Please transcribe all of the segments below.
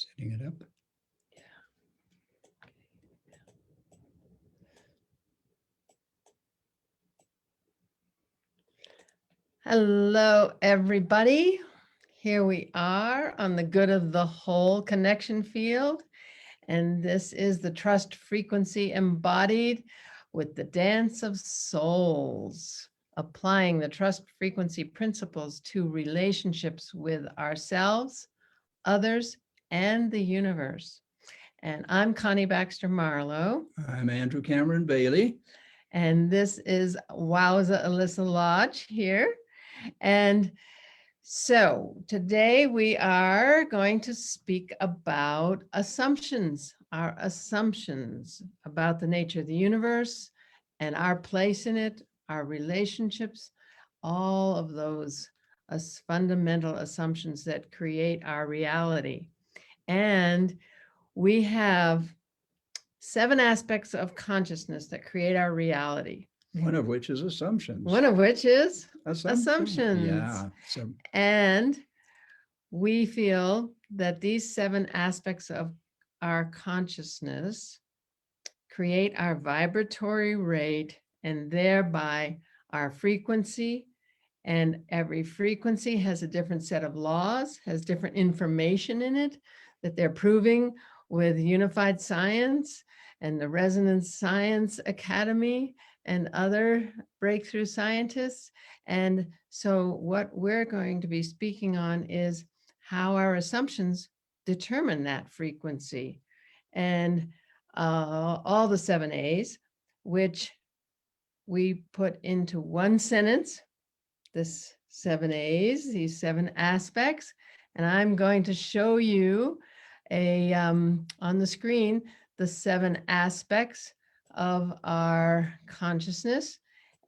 Setting it up. Hello, everybody. Here we are on the good of the whole connection field. And this is the trust frequency embodied with the dance of souls, applying the trust frequency principles to relationships with ourselves, others, and the universe. And I'm Connie Baxter Marlow. I'm Andrew Cameron Bailey. And this is Wowza Alyssa Lodge here. And so today we are going to speak about assumptions, our assumptions about the nature of the universe and our place in it, our relationships, all of those fundamental assumptions that create our reality. And we have 7 aspects of consciousness that create our reality. One of which is assumptions. One of which is assumptions. Yeah. So, and we feel that these 7 aspects of our consciousness create our vibratory rate and thereby our frequency. And every frequency has a different set of laws, has different information in it that they're proving with Unified Science and the Resonance Science Academy and other breakthrough scientists. And so what we're going to be speaking on is how our assumptions determine that frequency. And all the 7 A's, which we put into one sentence, this 7 A's, these 7 aspects. And I'm going to show you on the screen, the 7 aspects of our consciousness,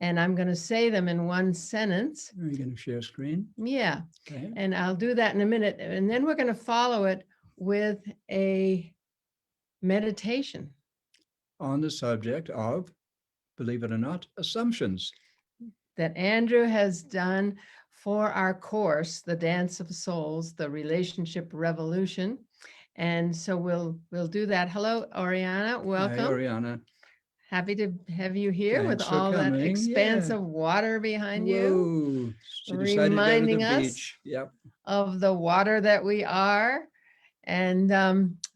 and I'm going to say them in one sentence. are you going to share screen? Yeah. Okay. And I'll do that in a minute. And then we're going to follow it with a meditation On the subject of, believe it or not, assumptions. That Andrew has done for our course, The Dance of Souls, the Relationship Revolution. And so we'll do that. Hello, Oriana. Welcome. Hi, Oriana. Happy to have you here. Thanks with for all coming. that expanse Yeah. of water behind Whoa. you, She decided reminding to go to the us beach. Yep. of the water that we are. And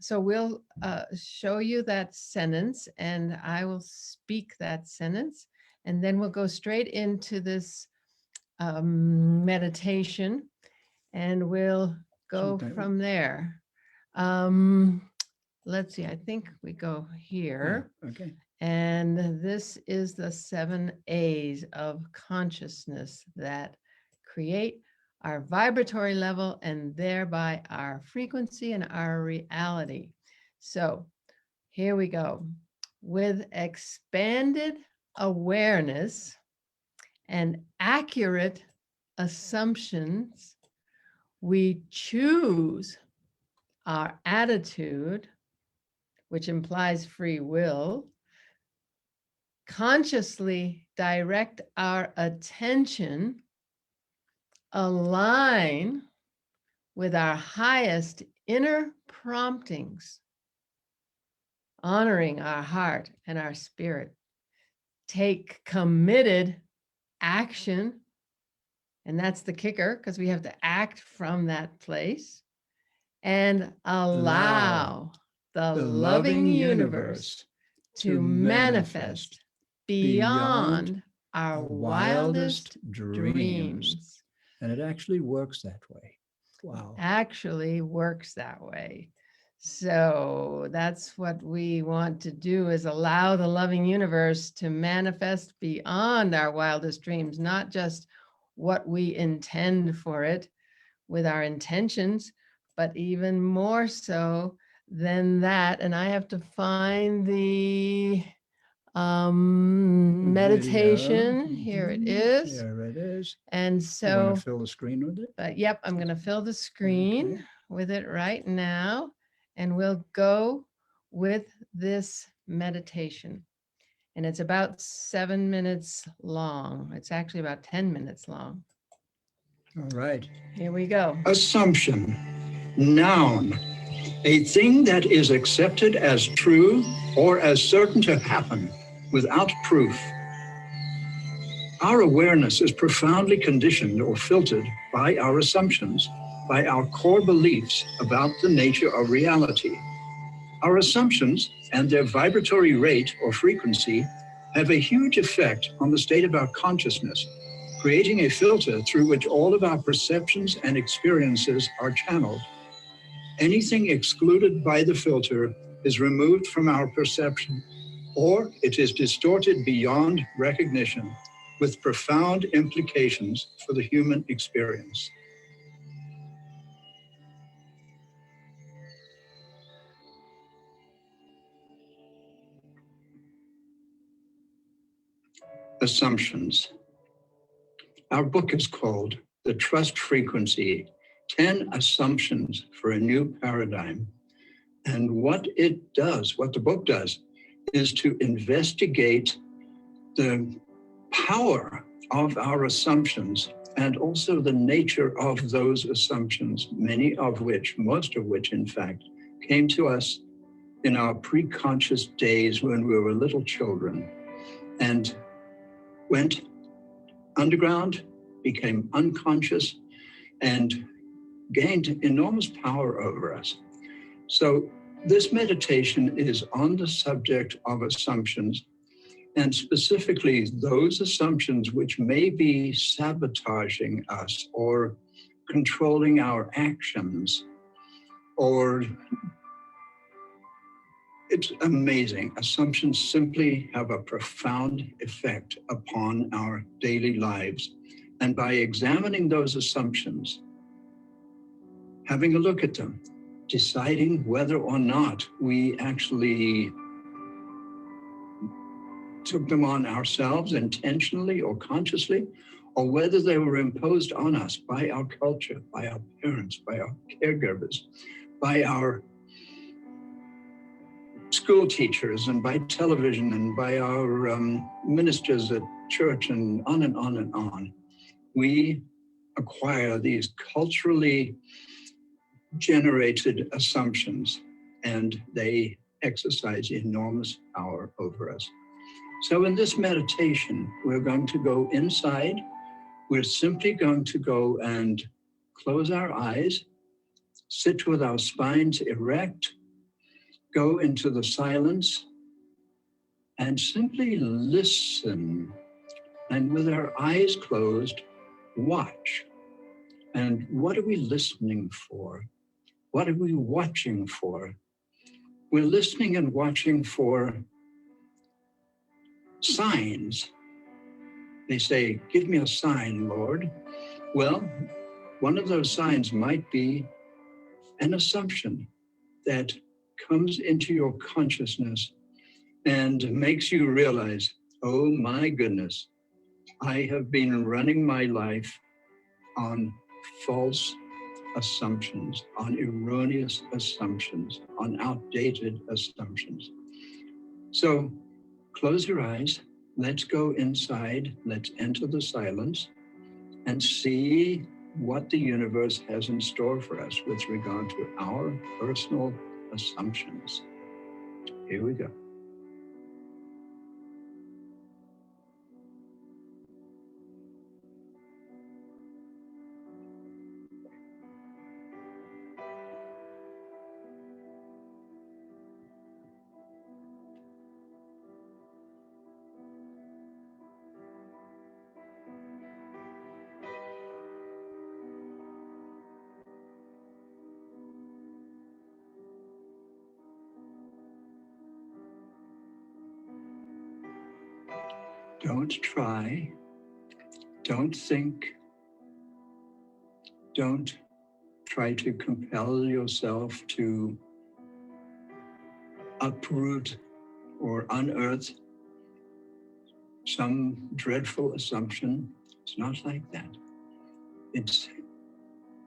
so we'll show you that sentence, and I will speak that sentence, and then we'll go straight into this meditation, and we'll go from there. Let's see, I think we go here. Yeah. Okay. And this is the 7 A's of consciousness that create our vibratory level and thereby our frequency and our reality. So here we go. With expanded awareness and accurate assumptions, we choose our attitude, which implies free will, consciously direct our attention, align with our highest inner promptings, honoring our heart and our spirit, take committed action, and that's the kicker, because we have to act from that place, and allow the loving universe to manifest beyond our wildest dreams. And it actually works that way. Wow. Actually works that way. So that's what we want to do, is allow the loving universe to manifest beyond our wildest dreams, not just what we intend for it with our intentions, but even more so than that. And I have to find the meditation. Here it is. There it is. And You so, want to fill the screen with it? but yep, I'm going to fill the screen with it right now, and we'll go with this meditation. And it's about 7 minutes long. It's actually about 10 minutes long. All right. Here we go. Assumption. Noun. A thing that is accepted as true or as certain to happen without proof. Our awareness is profoundly conditioned or filtered by our assumptions, by our core beliefs about the nature of reality. Our assumptions and their vibratory rate or frequency have a huge effect on the state of our consciousness, creating a filter through which all of our perceptions and experiences are channeled. Anything excluded by the filter is removed from our perception, or it is distorted beyond recognition, with profound implications for the human experience. Assumptions. Our book is called The Trust Frequency, 10 Assumptions for a New Paradigm. And what it does, what the book does, is to investigate the power of our assumptions and also the nature of those assumptions, many of which, most of which, in fact, came to us in our pre-conscious days when we were little children and went underground, became unconscious, and gained enormous power over us. So this meditation is on the subject of assumptions, and specifically those assumptions which may be sabotaging us or controlling our actions. Or it's amazing. Assumptions simply have a profound effect upon our daily lives. And by examining those assumptions, having a look at them, deciding whether or not we actually took them on ourselves intentionally or consciously, or whether they were imposed on us by our culture, by our parents, by our caregivers, by our school teachers, and by television, and by our ministers at church, and on and on and on. We acquire these culturally generated assumptions, and they exercise enormous power over us. So in this meditation, we're going to go inside. We're simply going to go and close our eyes, sit with our spines erect, go into the silence, and simply listen. And with our eyes closed, watch. And what are we listening for? What are we watching for? We're listening and watching for signs. They say, "Give me a sign, Lord." Well, one of those signs might be an assumption that comes into your consciousness and makes you realize, oh my goodness, I have been running my life on false assumptions, on erroneous assumptions, on outdated assumptions. So close your eyes. Let's go inside. Let's enter the silence and see what the universe has in store for us with regard to our personal assumptions. Here we go. Don't try, don't think, don't try to compel yourself to uproot or unearth some dreadful assumption. It's not like that. It's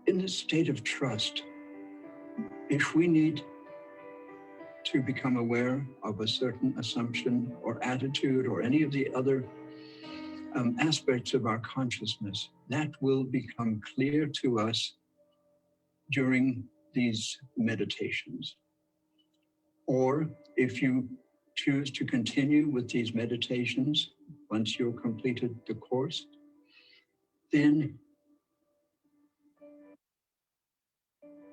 in this state of trust. If we need to become aware of a certain assumption or attitude or any of the other aspects of our consciousness, that will become clear to us during these meditations. Or if you choose to continue with these meditations once you've completed the course, then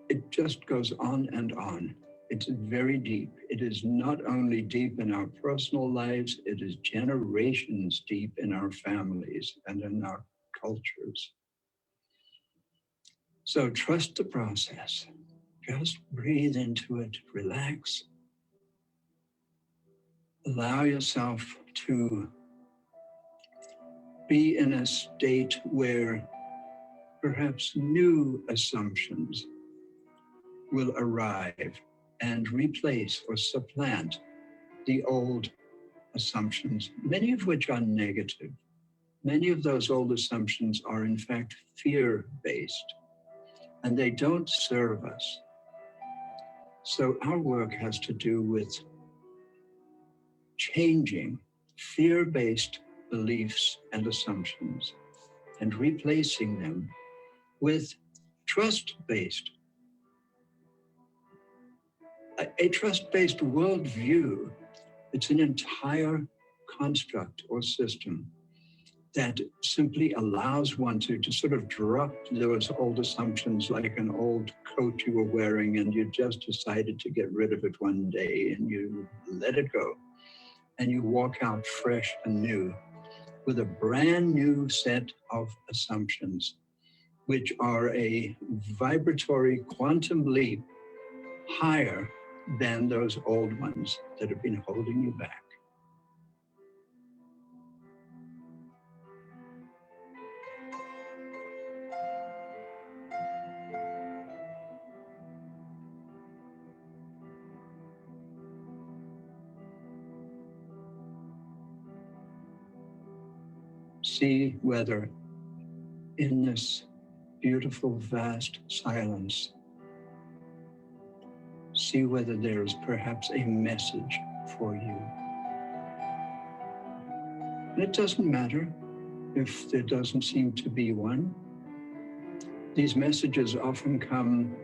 it just goes on and on. It's very deep. It is not only deep in our personal lives, it is generations deep in our families and in our cultures. So trust the process. Just breathe into it, relax. Allow yourself to be in a state where perhaps new assumptions will arrive and replace or supplant the old assumptions, many of which are negative. Many of those old assumptions are in fact fear-based, and they don't serve us. So our work has to do with changing fear-based beliefs and assumptions and replacing them with trust-based. A trust-based worldview, it's an entire construct or system that simply allows one to sort of drop those old assumptions like an old coat you were wearing and you just decided to get rid of it one day and you let it go. And you walk out fresh and new with a brand new set of assumptions, which are a vibratory quantum leap higher than those old ones that have been holding you back. See whether in this beautiful, vast silence, see whether there is perhaps a message for you. And it doesn't matter if there doesn't seem to be one. These messages often come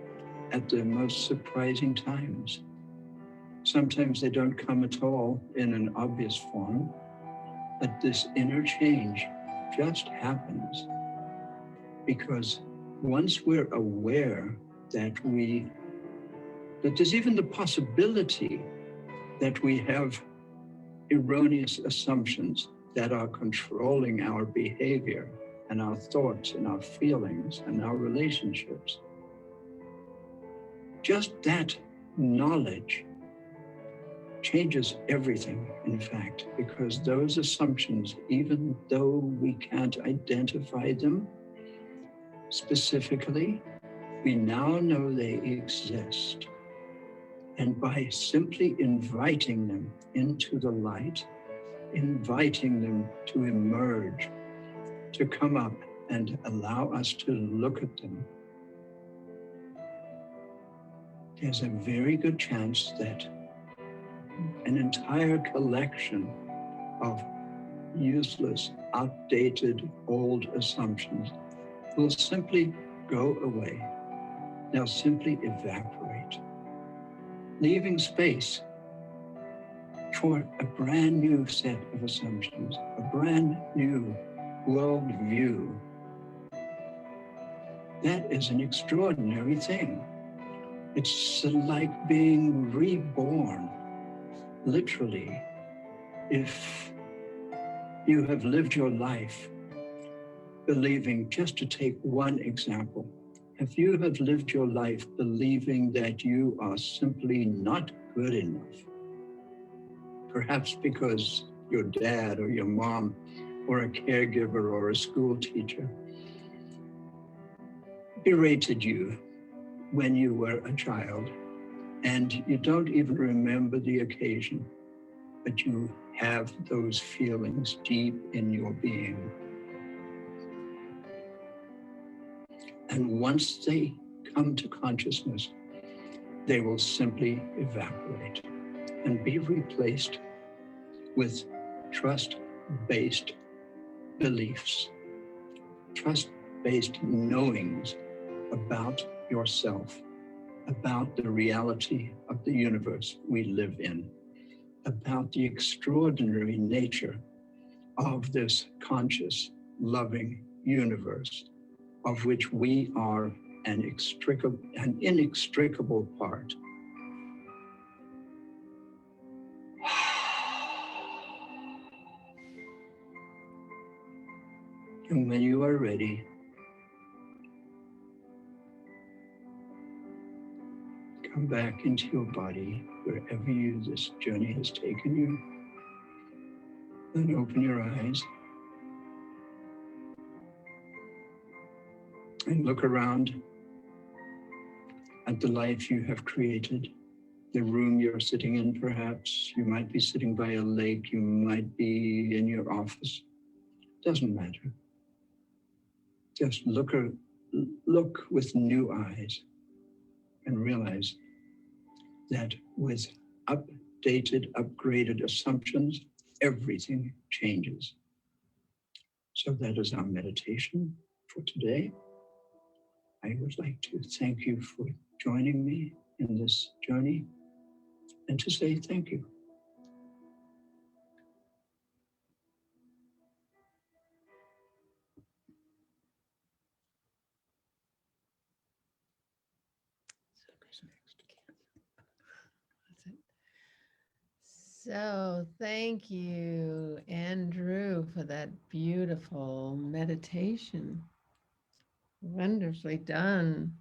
at the most surprising times. Sometimes they don't come at all in an obvious form, but this inner change just happens because once we're aware that there's even the possibility that we have erroneous assumptions that are controlling our behavior and our thoughts and our feelings and our relationships. Just that knowledge changes everything, in fact, because those assumptions, even though we can't identify them specifically, we now know they exist. And by simply inviting them into the light, inviting them to emerge, to come up and allow us to look at them, there's a very good chance that an entire collection of useless, outdated, old assumptions will simply go away. They'll simply evaporate, leaving space for a brand new set of assumptions, a brand new worldview. That is an extraordinary thing. It's like being reborn, literally. If you have lived your life believing, just to take one example, if you have lived your life believing that you are simply not good enough, perhaps because your dad or your mom or a caregiver or a school teacher berated you when you were a child, and you don't even remember the occasion, but you have those feelings deep in your being. And once they come to consciousness, they will simply evaporate and be replaced with trust-based beliefs, trust-based knowings about yourself about the reality of the universe we live in, about the extraordinary nature of this conscious, loving universe, of which we are an inextricable part. And when you are ready, come back into your body, wherever this journey has taken you, and open your eyes and look around at the life you have created, the room you're sitting in perhaps. You might be sitting by a lake, you might be in your office, doesn't matter. Just look with new eyes and realize that with updated, upgraded assumptions, everything changes. So that is our meditation for today. I would like to thank you for joining me in this journey and to say thank you. So thank you, Andrew, for that beautiful meditation. Wonderfully done.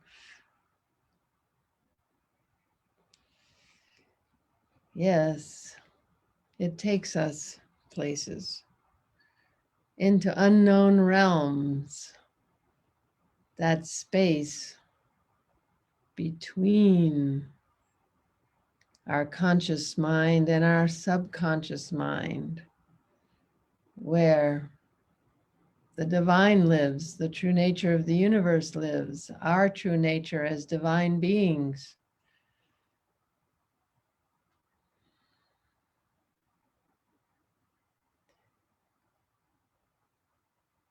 Yes, it takes us places, into unknown realms, that space between our conscious mind and our subconscious mind, where the divine lives, the true nature of the universe lives, our true nature as divine beings.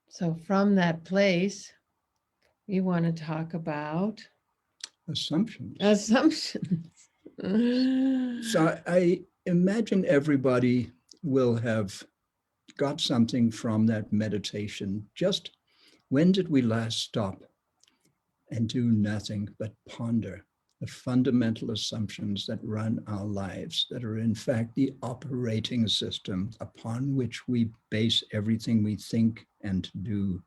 So from that place, we want to talk about Assumptions. assumptions. So I imagine everybody will have got something from that meditation. Just when did we last stop and do nothing but ponder the fundamental assumptions that run our lives, that are in fact the operating system upon which we base everything we think and do?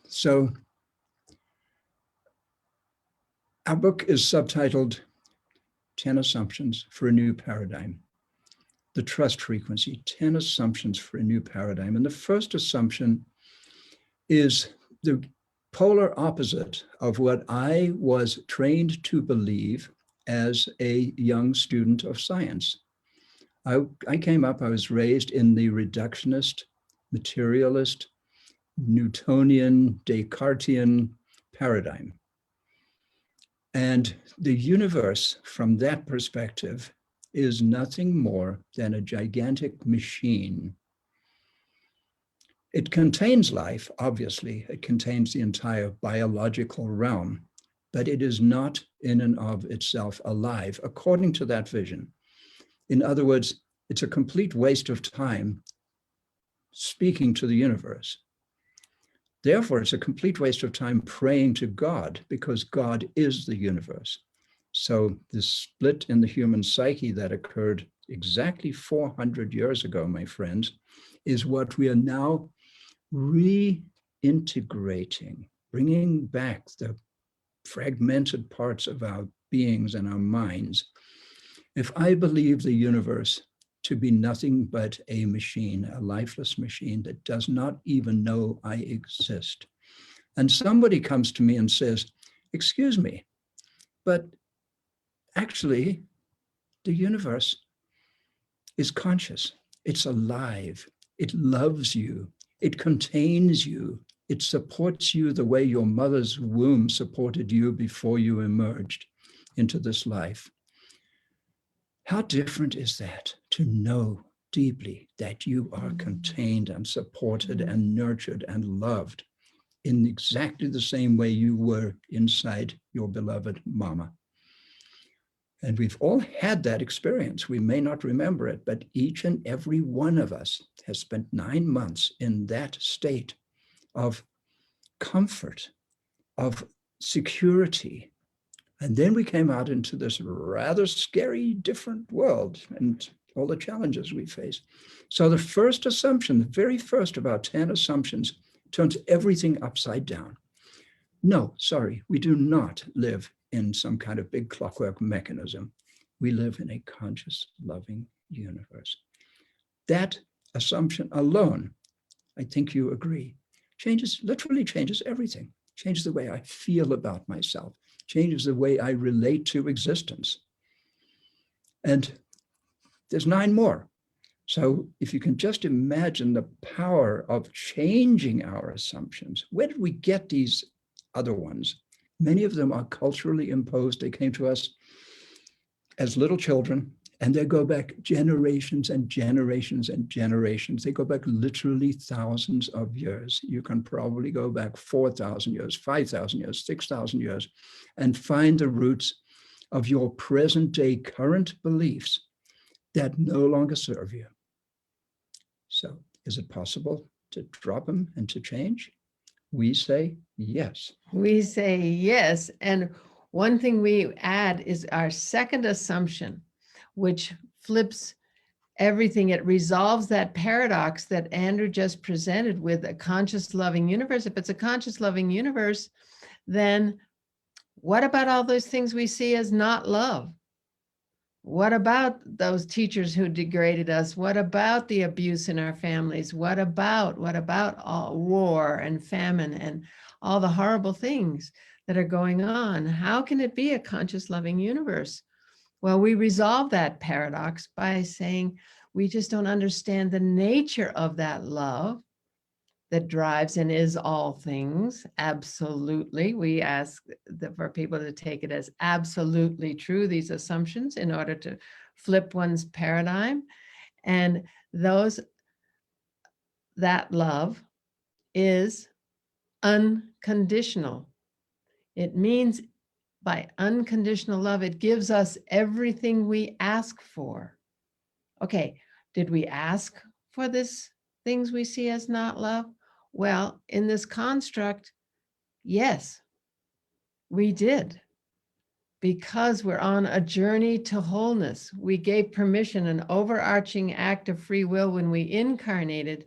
So our book is subtitled 10 Assumptions for a New Paradigm. The trust frequency, 10 assumptions for a new paradigm. And the first assumption is the polar opposite of what I was trained to believe as a young student of science. I came up, I was raised in the reductionist, materialist, Newtonian, Descartesian paradigm. And the universe, from that perspective, is nothing more than a gigantic machine. It contains life, obviously. It contains the entire biological realm, but it is not in and of itself alive, according to that vision. In other words, it's a complete waste of time speaking to the universe. Therefore, it's a complete waste of time praying to God, because God is the universe. So this split in the human psyche that occurred exactly 400 years ago, my friends, is what we are now reintegrating, bringing back the fragmented parts of our beings and our minds. If I believe the universe to be nothing but a machine, a lifeless machine that does not even know I exist, and somebody comes to me and says, excuse me, but actually, the universe is conscious. It's alive. It loves you. It contains you. It supports you the way your mother's womb supported you before you emerged into this life. How different is that to know deeply that you are contained and supported and nurtured and loved? in exactly the same way you were inside your beloved mama. And we've all had that experience. We may not remember it, but each and every one of us has spent 9 months in that state of comfort, of security. And then we came out into this rather scary, different world and all the challenges we face. So the first assumption, the very first of our 10 assumptions, turns everything upside down. No, sorry, we do not live in some kind of big clockwork mechanism. We live in a conscious, loving universe. That assumption alone, I think you agree, literally changes everything, changes the way I feel about myself, changes the way I relate to existence. And there's 9 more. So if you can just imagine the power of changing our assumptions, where did we get these other ones? Many of them are culturally imposed. They came to us as little children, and they go back generations and generations and generations. They go back literally thousands of years. You can probably go back 4,000 years, 5,000 years, 6,000 years, and find the roots of your present day current beliefs that no longer serve you. So is it possible to drop them and to change? We say yes. We say yes. And one thing we add is our second assumption, which flips everything. It resolves that paradox that Andrew just presented with a conscious, loving universe. If it's a conscious, loving universe, then what about all those things we see as not love? What about those teachers who degraded us? What about the abuse in our families? What about all war and famine and all the horrible things that are going on? How can it be a conscious, loving universe? Well, we resolve that paradox by saying we just don't understand the nature of that love that drives and is all things. Absolutely. We ask for people to take it as absolutely true, these assumptions, in order to flip one's paradigm. And that love is unconditional. It means by unconditional love, it gives us everything we ask for. Okay, did we ask for this things we see as not love? Well, in this construct, yes, we did. Because we're on a journey to wholeness. We gave permission, an overarching act of free will when we incarnated,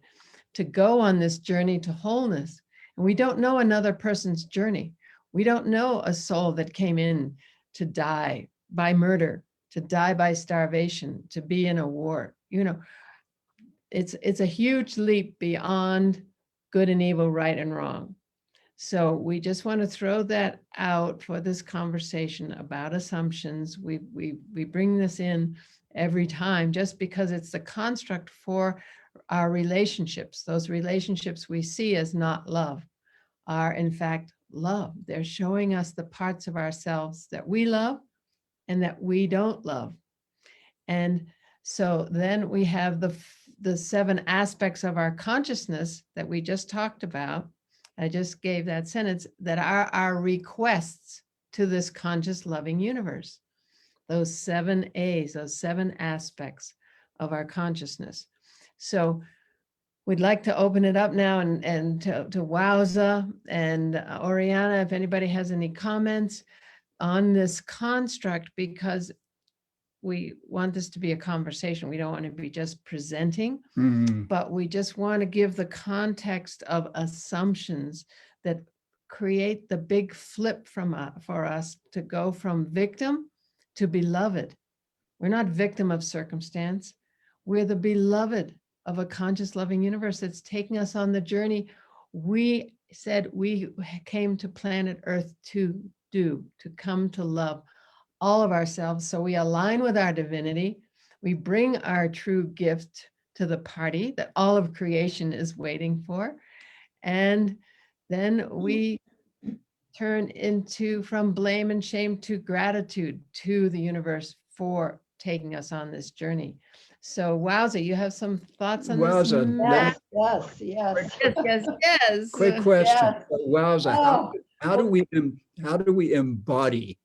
to go on this journey to wholeness. And we don't know another person's journey. We don't know a soul that came in to die by murder, to die by starvation, to be in a war. You know, it's a huge leap beyond good and evil, right and wrong. So we just want to throw that out for this conversation about assumptions. We bring this in every time just because it's the construct for our relationships. Those relationships we see as not love are in fact love. They're showing us the parts of ourselves that we love and that we don't love. And so then we have the 7 aspects of our consciousness that we just talked about. I just gave that sentence, that are our requests to this conscious, loving universe. Those 7 A's, those 7 aspects of our consciousness. So we'd like to open it up now and to Wowza and Oriana, if anybody has any comments on this construct, because we want this to be a conversation. We don't want to be just presenting, but we just want to give the context of assumptions that create the big flip for us to go from victim to beloved. We're not victim of circumstance. We're the beloved of a conscious, loving universe that's taking us on the journey we said we came to planet Earth to do, to come to love all of ourselves. So we align with our divinity. We bring our true gift to the party that all of creation is waiting for. And then we turn from blame and shame to gratitude to the universe for taking us on this journey. So wowza, you have some thoughts on this? Wowza, Matt? Yes, yes, Yes, yes, yes. quick question. yes. Wowza, Oh, how do we embody?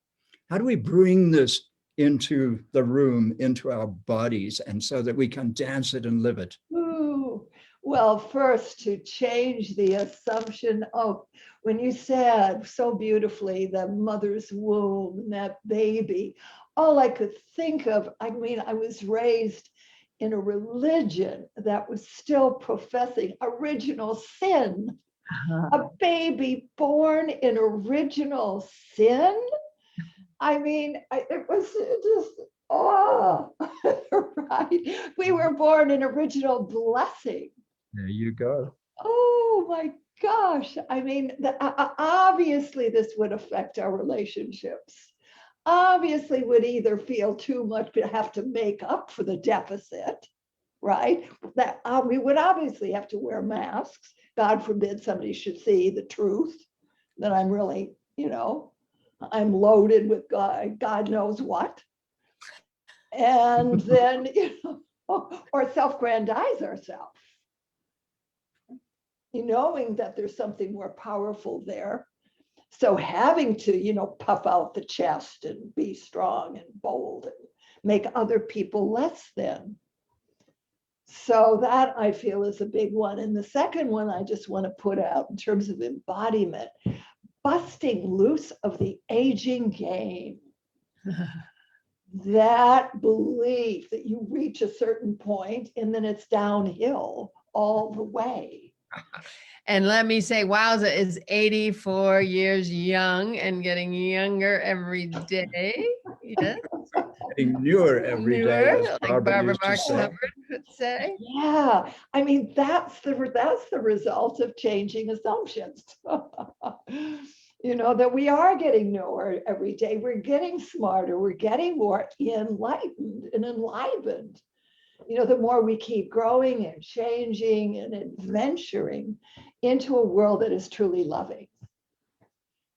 How do we bring this into the room, into our bodies, and so that we can dance it and live it? ooh. Well, first to change the assumption of when you said so beautifully the mother's womb and that baby, all I could think of, I mean, I was raised in a religion that was still professing original sin. A baby born in original sin. I mean, it was just, oh, right. We were born in original blessing. There you go. Oh my gosh. I mean, obviously, this would affect our relationships. Obviously, would either feel too much but have to make up for the deficit, right? That we would obviously have to wear masks. God forbid somebody should see the truth that I'm really, I'm loaded with God knows what. And then, or self-grandize ourselves, knowing that there's something more powerful there. So having to, puff out the chest and be strong and bold and make other people less than. So that I feel is a big one. And the second one I just want to put out in terms of embodiment, busting loose of the aging game. That belief that you reach a certain point and then it's downhill all the way. And let me say, wowza is 84 years young and getting younger every day. Yes. Getting newer every day, Newer, as like Barbara Barbara used to Marx say. Hubbard would say. Yeah, I mean, that's the result of changing assumptions. That we are getting newer every day. We're getting smarter. We're getting more enlightened and enlivened. The more we keep growing and changing and adventuring into a world that is truly loving.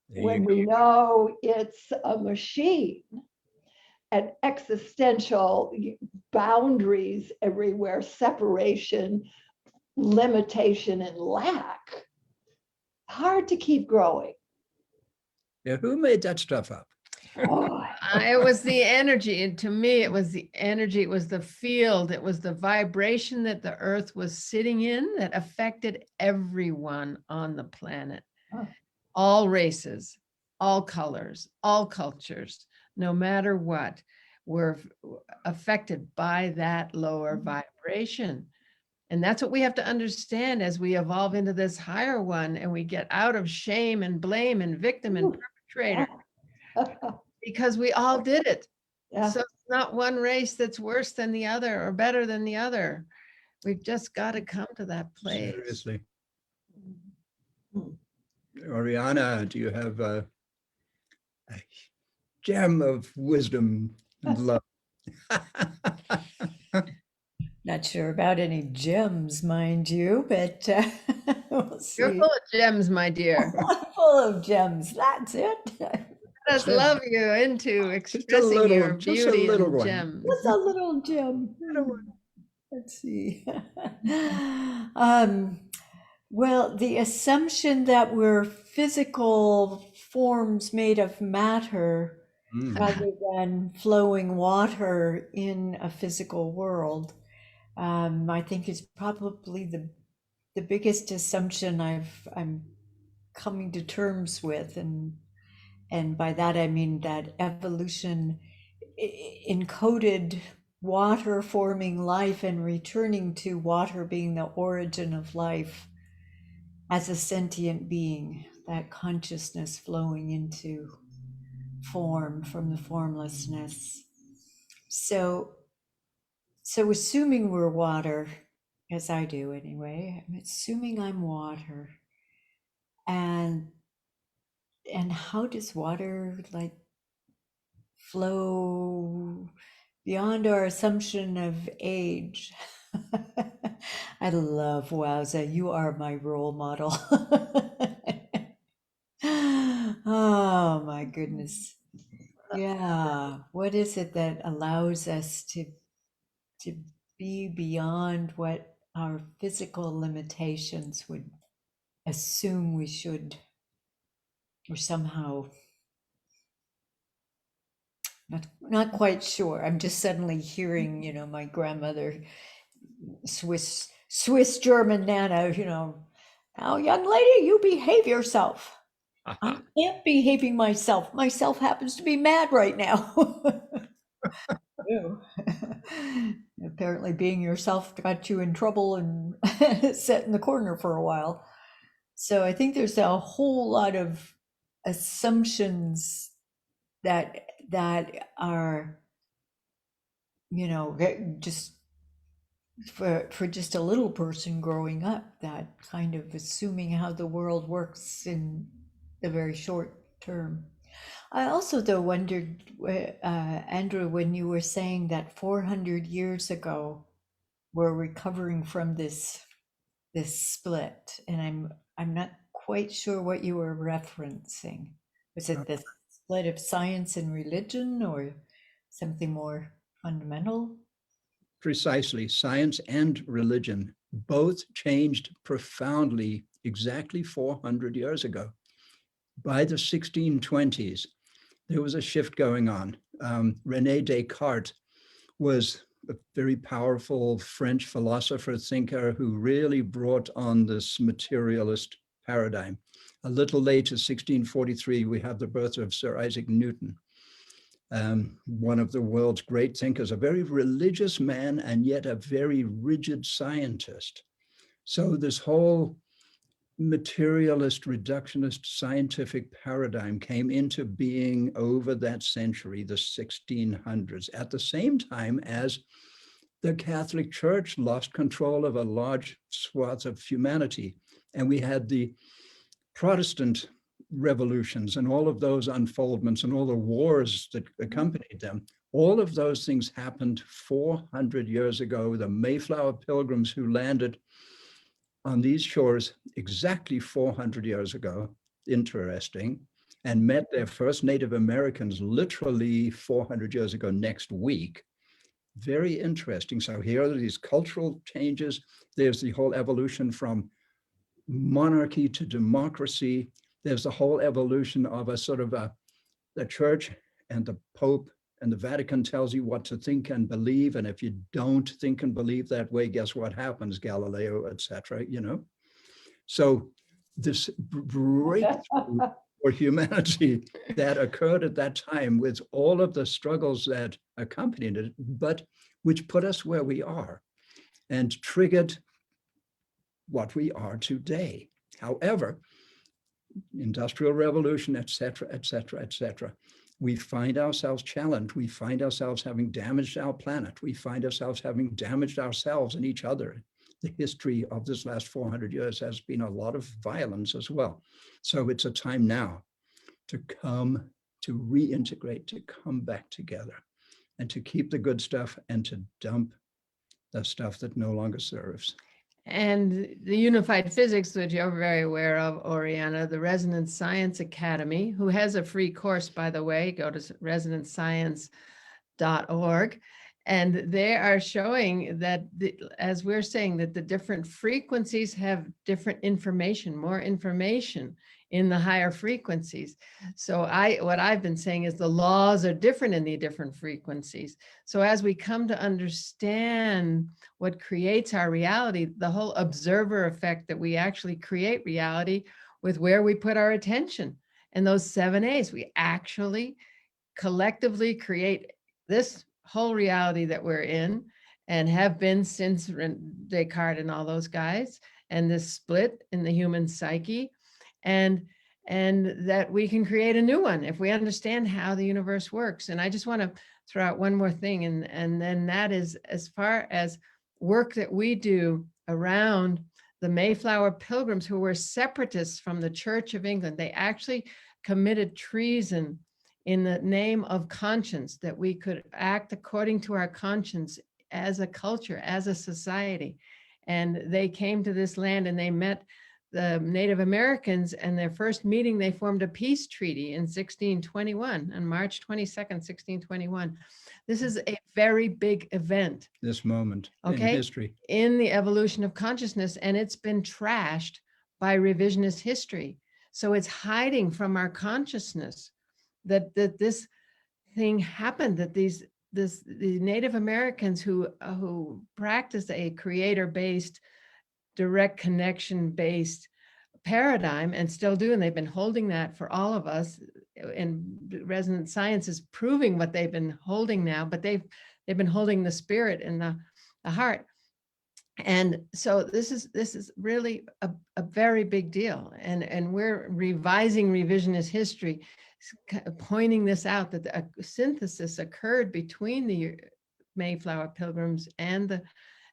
When we know it's a machine and existential boundaries everywhere, separation, limitation, and lack, hard to keep growing. Yeah, who made that stuff up? Oh, It was the energy. And to me, it was the energy. It was the field. It was the vibration that the earth was sitting in that affected everyone on the planet. Oh. All races, all colors, all cultures, no matter what, were affected by that lower vibration. And that's what we have to understand as we evolve into this higher one and we get out of shame and blame and victim and perpetrator, because we all did it. yeah. So it's not one race that's worse than the other or better than the other. We've just got to come to that place. Seriously. Oriana, do you have a gem of wisdom and love? Not sure about any gems, mind you, but we'll see. You're full of gems, my dear. Full of gems. That's it. Let us love you into expressing your beauty and gems. Just a little gem. Let's see. Well, the assumption that we're physical forms made of matter rather than flowing water in a physical world, I think is probably the biggest assumption I'm coming to terms with, and by that I mean that evolution encoded water forming life and returning to water being the origin of life as a sentient being, that consciousness flowing into form from the formlessness. So assuming we're water, as I do anyway, I'm assuming I'm water. And how does water flow beyond our assumption of age? I love wowza, you are my role model. Oh my goodness. Yeah, what is it that allows us to be beyond what our physical limitations would assume we should, or somehow not quite sure. I'm just suddenly hearing, my grandmother, Swiss German Nana, now young lady, you behave yourself. I am behaving myself. Myself happens to be mad right now. Ew. Apparently being yourself got you in trouble and set in the corner for a while. So I think there's a whole lot of assumptions that are, just for just a little person growing up, that kind of assuming how the world works in the very short term. I also, though, wondered, Andrew, when you were saying that 400 years ago, we're recovering from this split, and I'm not quite sure what you were referencing. Was it the split of science and religion, or something more fundamental? Precisely. Science and religion both changed profoundly exactly 400 years ago. By the 1620s, there was a shift going on. René Descartes was a very powerful French philosopher thinker who really brought on this materialist paradigm. A little later, 1643, we have the birth of Sir Isaac Newton, one of the world's great thinkers, a very religious man and yet a very rigid scientist. So this whole materialist, reductionist scientific paradigm came into being over that century, the 1600s, at the same time as the Catholic Church lost control of a large swath of humanity. And we had the Protestant revolutions and all of those unfoldments and all the wars that accompanied them. All of those things happened 400 years ago. The Mayflower Pilgrims who landed on these shores exactly 400 years ago, interesting, and met their first Native Americans literally 400 years ago next week. Very interesting. So here are these cultural changes. There's the whole evolution from monarchy to democracy. There's the whole evolution of a sort of the church and the Pope and the Vatican tells you what to think and believe. And if you don't think and believe that way, guess what happens, Galileo, etc. So this breakthrough for humanity that occurred at that time with all of the struggles that accompanied it, but which put us where we are and triggered what we are today. However, industrial revolution, etc., etc., etc., we find ourselves challenged. We find ourselves having damaged our planet. We find ourselves having damaged ourselves and each other. The history of this last 400 years has been a lot of violence as well. So it's a time now to come, to reintegrate, to come back together and to keep the good stuff and to dump the stuff that no longer serves. And the Unified Physics, which you're very aware of, Oriana, the Resonance Science Academy, who has a free course, by the way, go to resonancescience.org. And they are showing that, as we're saying, that the different frequencies have different information, more information in the higher frequencies. So what I've been saying is the laws are different in the different frequencies. So as we come to understand what creates our reality, the whole observer effect, that we actually create reality with where we put our attention. And those 7 A's, we actually collectively create this whole reality that we're in and have been since Descartes and all those guys, and this split in the human psyche, and that we can create a new one if we understand how the universe works. And I just want to throw out one more thing, and then that is, as far as work that we do around the Mayflower Pilgrims, who were separatists from the Church of England. They actually committed treason in the name of conscience, that we could act according to our conscience as a culture, as a society. And they came to this land and they met the Native Americans and their first meeting, they formed a peace treaty in 1621, on March 22nd, 1621. This is a very big event. This moment in Okay. history. In the evolution of consciousness, and it's been trashed by revisionist history. So it's hiding from our consciousness that this thing happened, that the Native Americans who practiced a creator-based, direct connection-based paradigm, and still do, and they've been holding that for all of us, and resonant science is proving what they've been holding now, but they've been holding the spirit and the heart. And so this is really a very big deal, and we're revising revisionist history, pointing this out, that a synthesis occurred between the Mayflower Pilgrims and the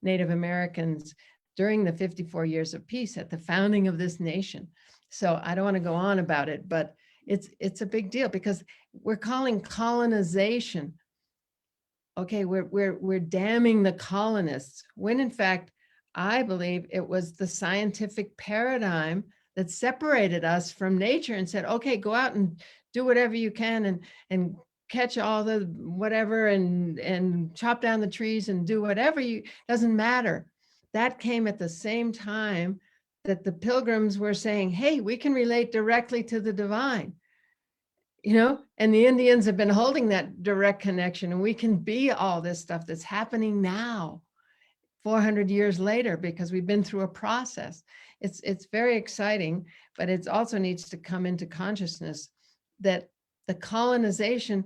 Native Americans during the 54 years of peace at the founding of this nation. So I don't want to go on about it, but it's a big deal, because we're calling colonization, okay, we're damning the colonists, when in fact, I believe it was the scientific paradigm that separated us from nature and said, okay, go out and do whatever you can, and catch all the whatever, and chop down the trees and do whatever you, doesn't matter. That came at the same time that the pilgrims were saying, hey, we can relate directly to the divine. And the Indians have been holding that direct connection, and we can be all this stuff that's happening now, 400 years later, because we've been through a process. It's very exciting, but it also needs to come into consciousness that the colonization,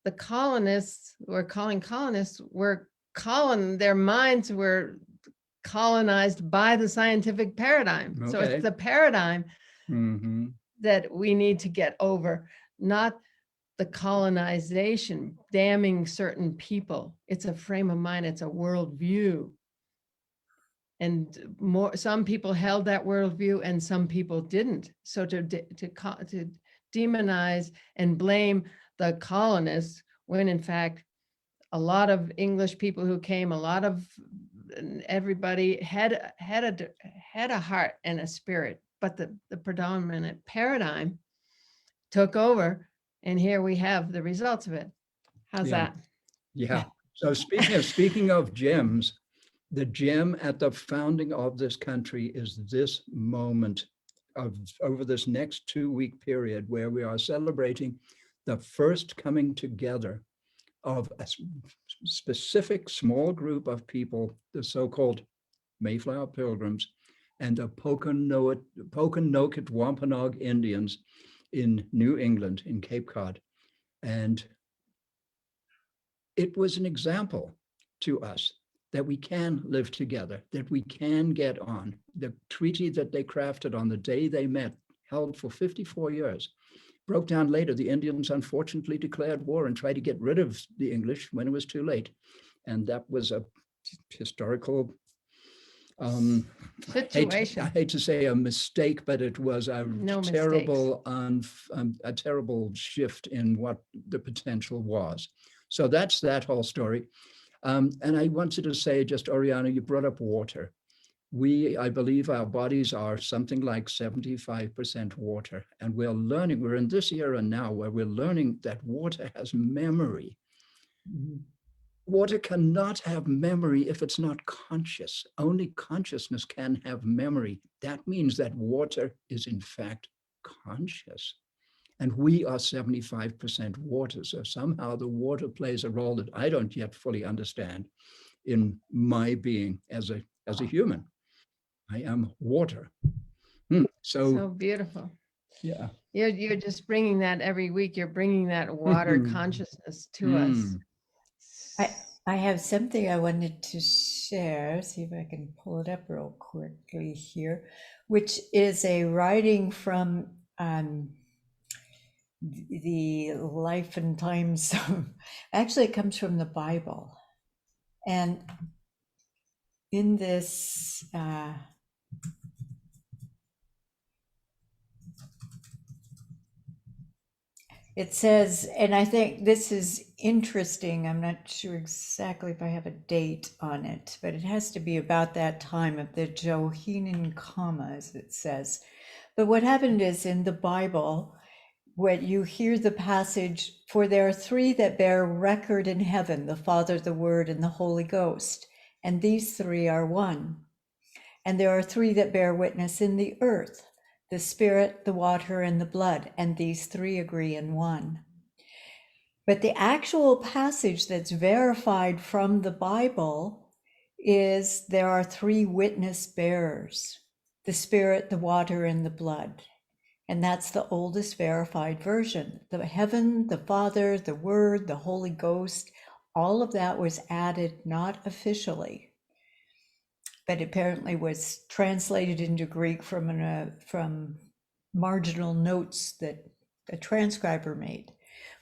the colonists were calling colonists, their minds were colonized by the scientific paradigm. So Okay. it's the paradigm Mm-hmm. that we need to get over, not the colonization, damning certain people. It's a frame of mind, it's a worldview. And some people held that worldview and some people didn't. So to demonize and blame the colonists, when in fact, a lot of English people who came, a lot of everybody had a heart and a spirit, but the predominant paradigm took over, and here we have the results of it. How's Yeah. that? Yeah. So speaking of gems, the gem at the founding of this country is this moment of over this next 2-week period, where we are celebrating the first coming together of a specific small group of people, the so-called Mayflower Pilgrims, and the Pokanoket Wampanoag Indians in New England, in Cape Cod. And it was an example to us that we can live together, that we can get on. The treaty that they crafted on the day they met, held for 54 years, broke down later. The Indians unfortunately declared war and tried to get rid of the English when it was too late. And that was a historical Situation. I hate to say a mistake, but it was a terrible shift in what the potential was. So that's that whole story. And I wanted to say, just Oriana, you brought up water. I believe our bodies are something like 75% water. And we're in this era now where we're learning that water has memory. Water cannot have memory if it's not conscious. Only consciousness can have memory. That means that water is in fact conscious. And we are 75% water. So somehow the water plays a role that I don't yet fully understand in my being as a human. I am water. So beautiful. Yeah. You're just bringing that every week. You're bringing that water consciousness to us. I have something I wanted to share. See if I can pull it up real quickly here, which is a writing from the life and times. Actually, it comes from the Bible, and in this. It says, and I think this is interesting. I'm not sure exactly if I have a date on it, but it has to be about that time of the Johannine comma, as it says. But what happened is in the Bible, when you hear the passage, for there are three that bear record in heaven, the Father, the Word, and the Holy Ghost, and these three are one. And there are three that bear witness in the earth, the Spirit, the water, and the blood, and these three agree in one. But the actual passage that's verified from the Bible is there are three witness bearers, the Spirit, the water, and the blood. And that's the oldest verified version. The heaven, the Father, the Word, the Holy Ghost, all of that was added not officially, but apparently was translated into Greek from marginal notes that the transcriber made.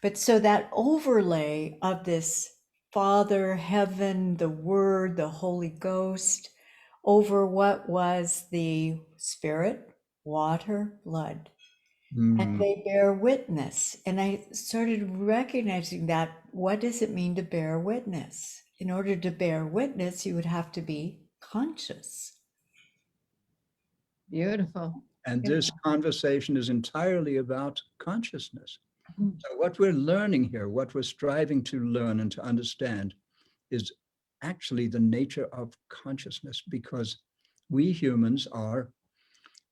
But so that overlay of this Father, heaven, the Word, the Holy Ghost, over what was the Spirit, water, blood, and they bear witness. And I started recognizing that. What does it mean to bear witness? In order to bear witness, you would have to be conscious. Beautiful. And Yeah. this conversation is entirely about consciousness. Mhm. So what we're learning here, what we're striving to learn and to understand, is actually the nature of consciousness, because we humans are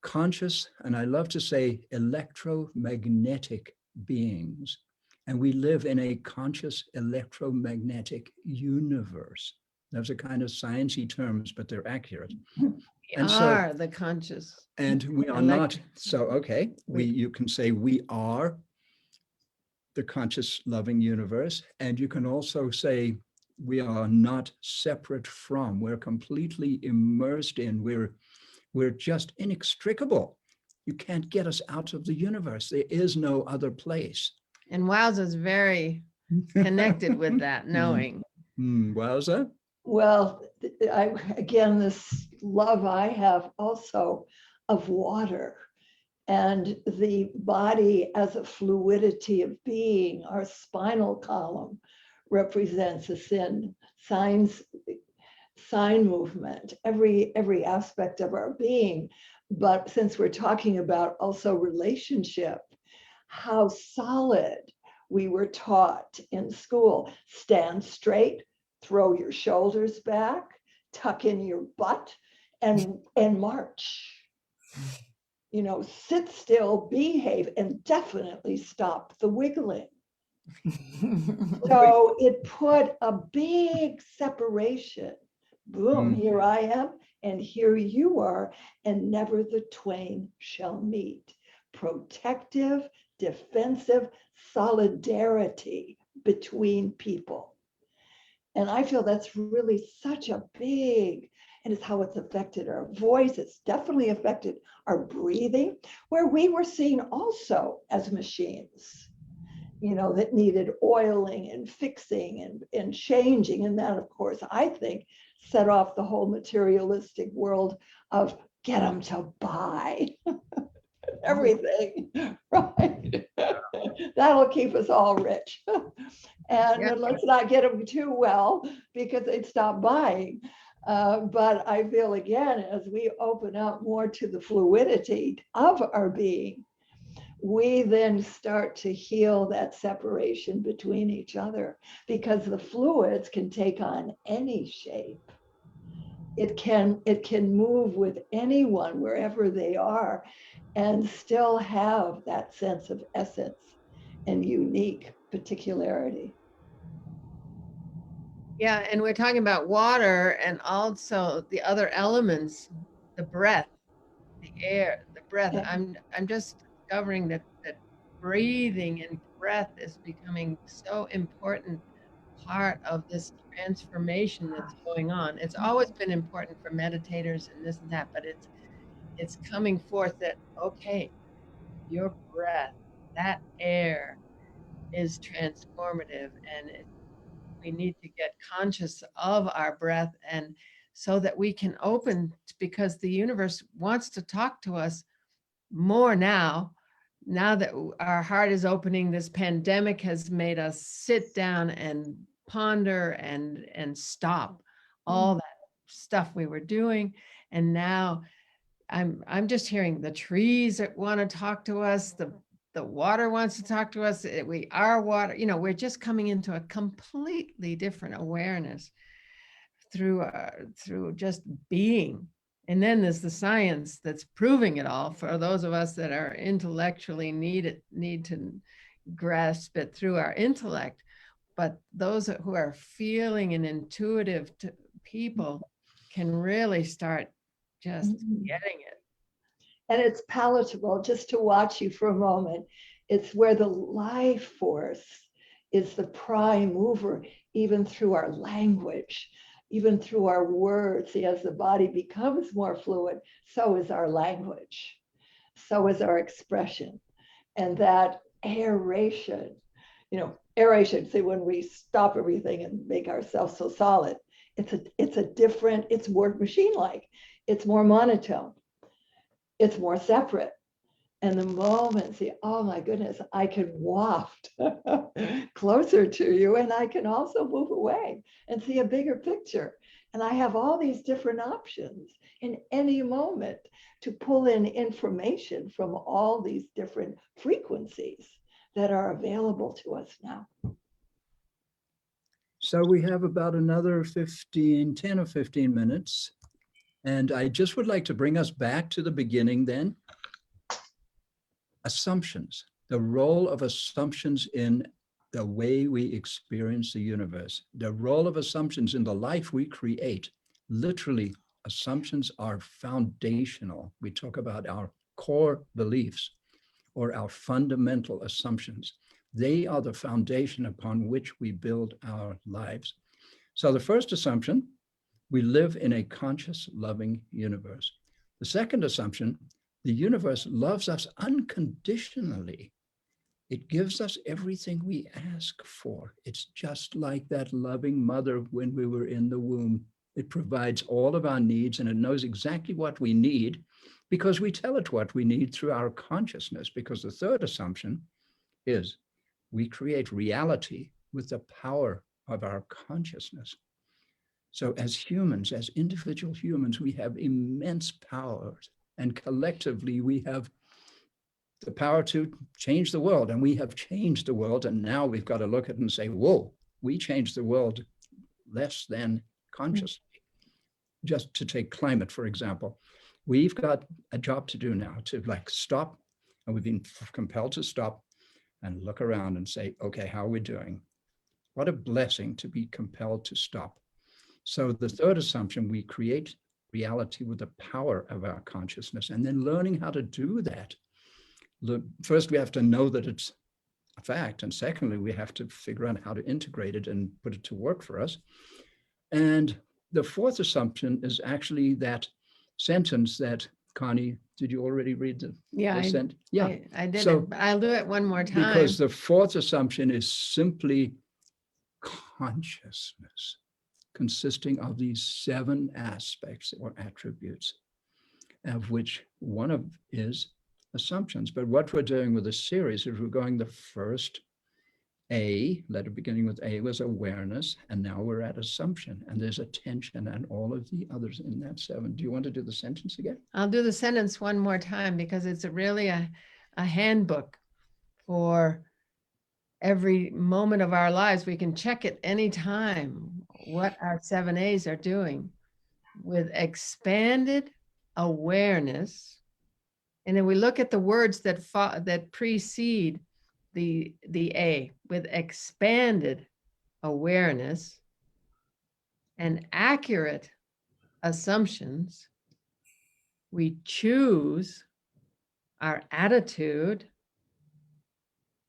conscious, and I love to say electromagnetic beings, and we live in a conscious electromagnetic universe. Those are kind of sciencey terms, but they're accurate. We And so, are the conscious. and we are not, so okay, you can say we are the conscious loving universe, and you can also say we are not separate from, we're completely immersed in, we're just inextricable. You can't get us out of the universe. There is no other place. And Wowza's very connected with that knowing. Wowza? Well, again, this love I have also of water and the body as a fluidity of being. Our spinal column represents us in sign movement, every aspect of our being. But since we're talking about also relationship, how solid we were taught in school: stand straight, throw your shoulders back, tuck in your butt, and march. You know, sit still, behave, and definitely stop the wiggling. So it put a big separation. Boom, here I am, and here you are, and never the twain shall meet. Protective, defensive solidarity between people. And I feel that's really such a big, and it's how it's affected our voice. It's definitely affected our breathing, where we were seen also as machines, you know, that needed oiling and fixing and changing. And that, of course, I think set off the whole materialistic world of get them to buy everything, right? That'll keep us all rich. And Yeah. let's not get them too well because they'd stop buying. But I feel, again, as we open up more to the fluidity of our being, we then start to heal that separation between each other, because the fluids can take on any shape. It can move with anyone wherever they are and still have that sense of essence and unique particularity. Yeah, and we're talking about water and also the other elements, the breath, the air, the breath. Yeah. I'm just discovering that breathing and breath is becoming so important part of this transformation that's going on. It's always been important for meditators and this and that, but it's coming forth that, okay, your breath, that air is transformative, and we need to get conscious of our breath, and so that we can open, because the universe wants to talk to us more now now that our heart is opening, this pandemic has made us sit down and ponder and stop all that stuff we were doing. And now I'm just hearing the trees that want to talk to us, the water wants to talk to us. We are water, we're just coming into a completely different awareness through just being. And then there's the science that's proving it all for those of us that are intellectually need to grasp it through our intellect. But those who are feeling and intuitive people can really start just getting it. And it's palatable just to watch you for a moment. It's where the life force is the prime mover, even through our language, even through our words. See, as the body becomes more fluid, so is our language, so is our expression. And that aeration, aeration, see, when we stop everything and make ourselves so solid, it's more machine-like, it's more monotone, it's more separate. And the moment, see, oh my goodness, I can waft closer to you, and I can also move away and see a bigger picture. And I have all these different options in any moment to pull in information from all these different frequencies that are available to us now. So we have about another 10 or 15 minutes. And I just would like to bring us back to the beginning then. Assumptions, the role of assumptions in the way we experience the universe, the role of assumptions in the life we create. Literally, assumptions are foundational. We talk about our core beliefs or our fundamental assumptions. They are the foundation upon which we build our lives. So the first assumption, we live in a conscious, loving universe. The second assumption, the universe loves us unconditionally. It gives us everything we ask for. It's just like that loving mother when we were in the womb. It provides all of our needs, and it knows exactly what we need because we tell it what we need through our consciousness. Because the third assumption is we create reality with the power of our consciousness. So as humans, as individual humans, we have immense powers, and collectively we have the power to change the world, and we have changed the world. And now we've got to look at it and say, whoa, we changed the world less than consciously. Just to take climate, for example, we've got a job to do now to stop, and we've been compelled to stop and look around and say, okay, how are we doing? What a blessing to be compelled to stop. So the third assumption, we create reality with the power of our consciousness, and then learning how to do that. First, we have to know that it's a fact. And secondly, we have to figure out how to integrate it and put it to work for us. And the fourth assumption is actually that sentence that, Connie, did you already read the sentence? Yeah, I did so, it. I'll do it one more time. Because the fourth assumption is simply consciousness, consisting of these 7 aspects or attributes, of which one of is assumptions. But what we're doing with this series is we're going the first A, letter beginning with A, was awareness, and now we're at assumption, and there's attention and all of the others in that 7. Do you want to do the sentence again? I'll do the sentence one more time because it's really a handbook for every moment of our lives. We can check it anytime what our 7 A's are doing with expanded awareness. And then we look at the words that precede the A, with expanded awareness and accurate assumptions. We choose our attitude,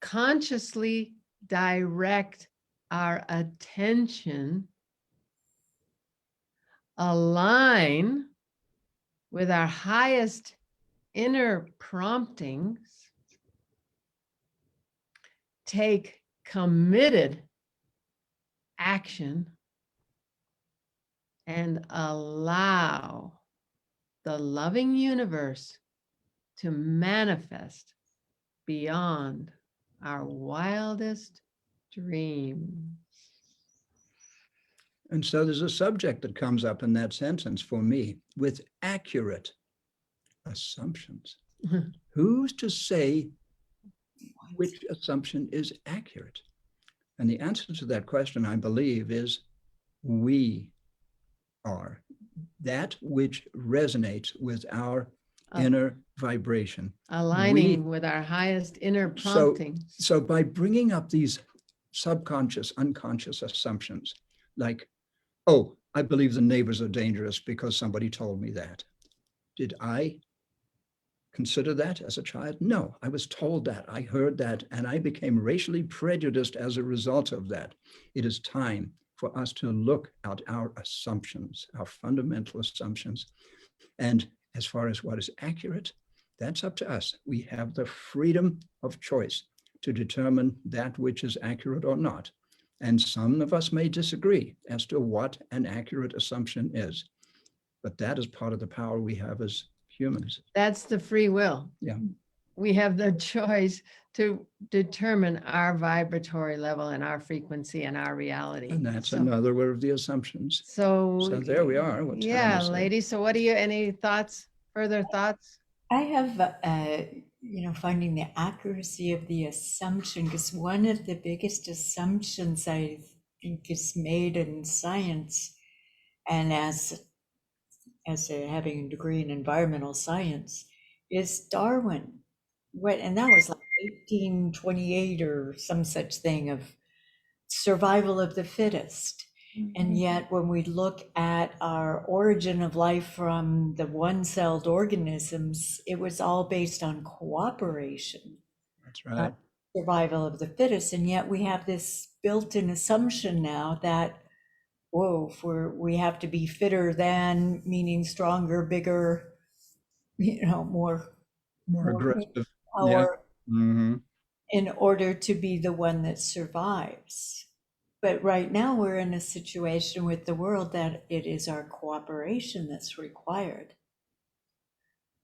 consciously direct our attention, align with our highest inner promptings, take committed action, and allow the loving universe to manifest beyond our wildest dreams. And so there's a subject that comes up in that sentence for me, with accurate assumptions. Who's to say which assumption is accurate? And the answer to that question, I believe, is we are. That which resonates with our inner vibration. Aligning with our highest inner promptings. So by bringing up these subconscious, unconscious assumptions, like, oh, I believe the neighbors are dangerous because somebody told me that. Did I consider that as a child? No, I was told that, I heard that, and I became racially prejudiced as a result of that. It is time for us to look at our assumptions, our fundamental assumptions. And as far as what is accurate, that's up to us. We have the freedom of choice to determine that which is accurate or not. And some of us may disagree as to what an accurate assumption is. But that is part of the power we have as humans. That's the free will. Yeah. We have the choice to determine our vibratory level and our frequency and our reality. And that's another one of the assumptions. So there we are. What time yeah, is it? ladies. So what do you, any thoughts, further thoughts? I have, finding the accuracy of the assumption, because one of the biggest assumptions I think is made in science, and as having a degree in environmental science, is Darwin. And that was like 1828 or some such thing, of survival of the fittest. And yet when we look at our origin of life from the one-celled organisms, it was all based on cooperation. That's right. Not survival of the fittest. And yet we have this built-in assumption now that, whoa, we have to be fitter than, meaning stronger, bigger, more aggressive power, Mm-hmm. in order to be the one that survives. But right now we're in a situation with the world that it is our cooperation that's required.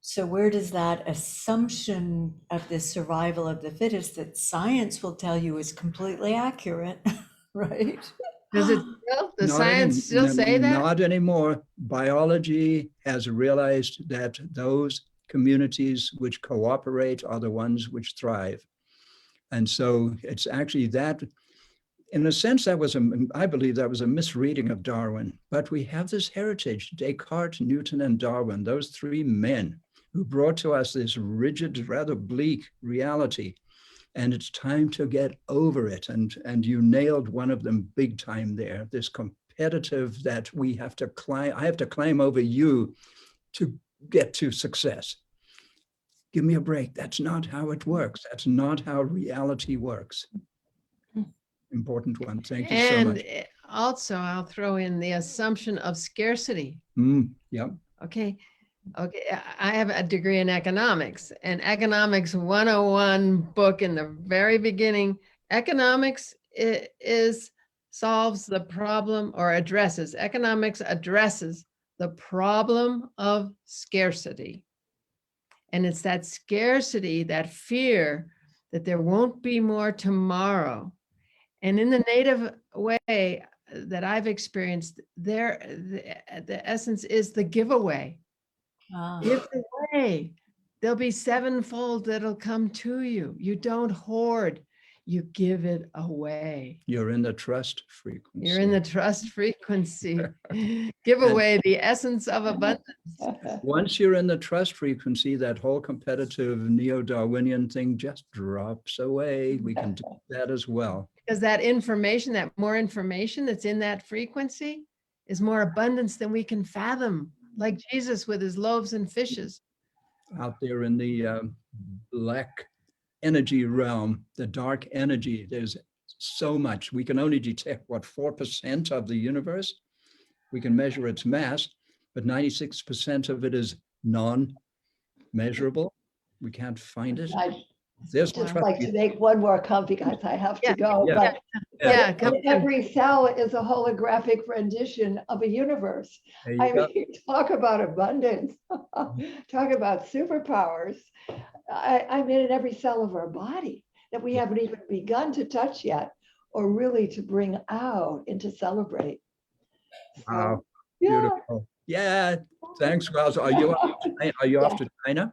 So where does that assumption of the survival of the fittest that science will tell you is completely accurate, right? Does it still, does Not science still say that? Not anymore. Biology has realized that those communities which cooperate are the ones which thrive. And so it's actually that, in a sense, I believe that was a misreading of Darwin. But we have this heritage, Descartes, Newton, and Darwin, those three men who brought to us this rigid, rather bleak reality. And it's time to get over it. And you nailed one of them big time there, this competitive that we have to climb. I have to climb over you to get to success. Give me a break. That's not how it works. That's not how reality works. Important one. Thank you so much. And also, I'll throw in the assumption of scarcity. Yep. Okay. I have a degree in economics, and Economics 101 book in the very beginning, economics solves the problem, or economics addresses the problem of scarcity. And it's that scarcity, that fear that there won't be more tomorrow. And in the native way that I've experienced, the essence is the giveaway. Give away. There'll be sevenfold that'll come to you. You don't hoard, you give it away. You're in the trust frequency. You're in the trust frequency. Give away the essence of abundance. Once you're in the trust frequency, that whole competitive neo-Darwinian thing just drops away. We can do that as well. Because that information, that more information that's in that frequency is more abundance than we can fathom. Like Jesus with his loaves and fishes. Out there in the black energy realm, the dark energy, there's so much. We can only detect, 4% of the universe? We can measure its mass, but 96% of it is non-measurable. We can't find it. There's just like to make one more comment, guys. I have to go. Yeah. But every cell is a holographic rendition of a universe. I mean, talk about abundance, talk about superpowers. I'm in every cell of our body that we haven't even begun to touch yet, or really to bring out and to celebrate. Wow, So, yeah. beautiful. Yeah, thanks, Wells. Are you off to China?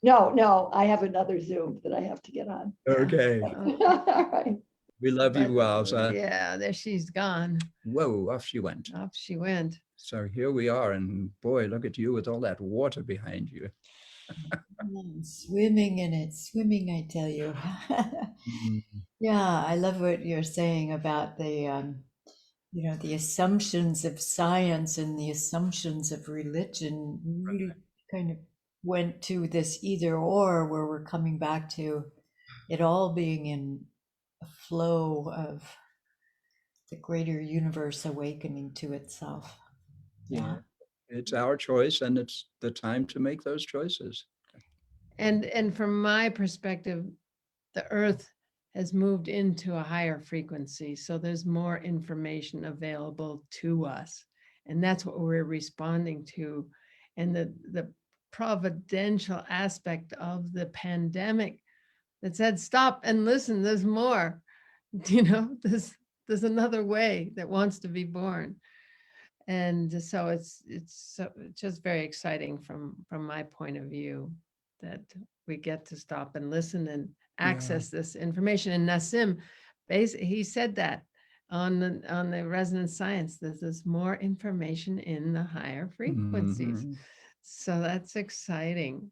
No, I have another Zoom that I have to get on. Okay. All right. We love you, But, Wells. yeah, there she's gone. Whoa, off she went. Off she went. So here we are, and boy, look at you with all that water behind you. Swimming in it, swimming, I tell you. Mm, Yeah, I love what you're saying about the assumptions of science and the assumptions of religion really kind of went to this either or, where we're coming back to it all being in a flow of the greater universe awakening to itself. yeah, it's our choice, and it's the time to make those choices. And from my perspective, the earth has moved into a higher frequency. So there's more information available to us. And that's what we're responding to. And the providential aspect of the pandemic that said, stop and listen, there's more. There's another way that wants to be born. And so it's just very exciting from my point of view that we get to stop and listen and access this information. And Nassim, basically, he said that on the resonance science, there's more information in the higher frequencies. Mhm. So that's exciting.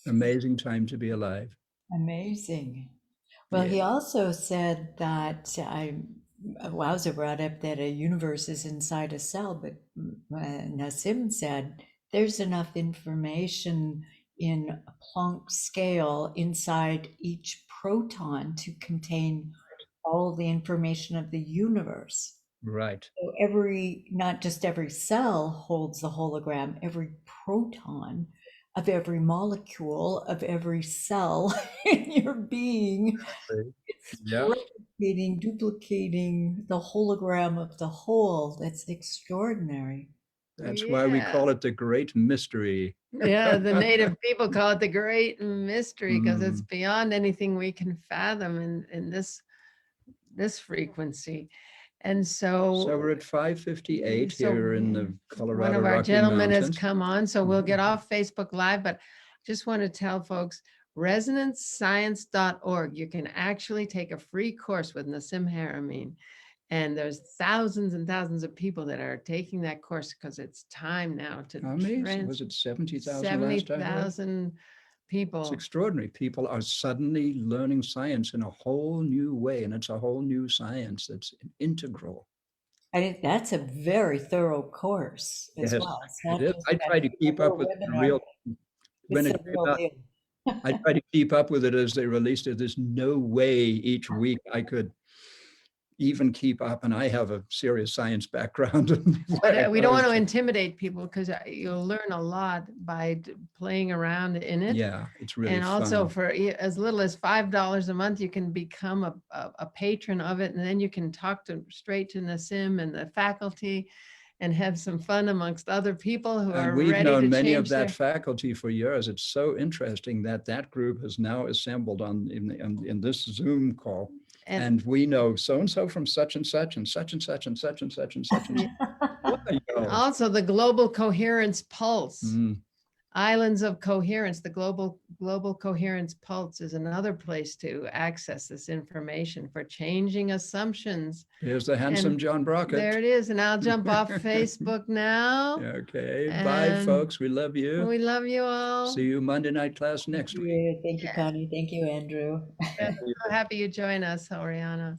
Amazing time to be alive. Amazing. Well, he also said that Wowza brought up that a universe is inside a cell, but Nassim said there's enough information in a Planck scale inside each proton to contain all the information of the universe. Right. So not just every cell holds the hologram, every proton of every molecule of every cell in your being. Yeah. Duplicating the hologram of the whole. That's extraordinary. That's why we call it the great mystery. Yeah, the native people call it the great mystery because it's beyond anything we can fathom in this frequency. And so we're at 5:58 here in the Colorado one of our Rocky gentlemen Mountains. has come on, so we'll get off Facebook Live, but just want to tell folks, resonancescience.org, you can actually take a free course with Nassim Haramein. And there's thousands and thousands of people that are taking that course because it's time now to How many? Was it 70,000 last time? 70,000 people. It's extraordinary. People are suddenly learning science in a whole new way, and it's a whole new science that's integral. I think that's a very thorough course as well. It's not It is. just I try to keep up with the real. When it's it the real deal. I try to keep up with it as they released it. There's no way each week I could even keep up, and I have a serious science background. But we don't want to intimidate people because you'll learn a lot by playing around in it. Yeah, it's really and fun. also for as little as $5 a month, you can become a patron of it, and then you can talk straight to Nassim and the faculty and have some fun amongst other people who are we've ready known to many change of that their... faculty for years. It's so interesting that group has now assembled in this Zoom call. And we know so-and-so from such and such and such and such and such and such and such and such. Also the Global Coherence Pulse. Islands of Coherence, the Global Coherence Pulse is another place to access this information for changing assumptions. Here's the handsome John Brockett. There it is. And I'll jump off Facebook now. Okay. Bye, folks. We love you. We love you all. See you Monday night class next week. Thank you, Connie. Thank you, Andrew. So happy you join us, Oriana.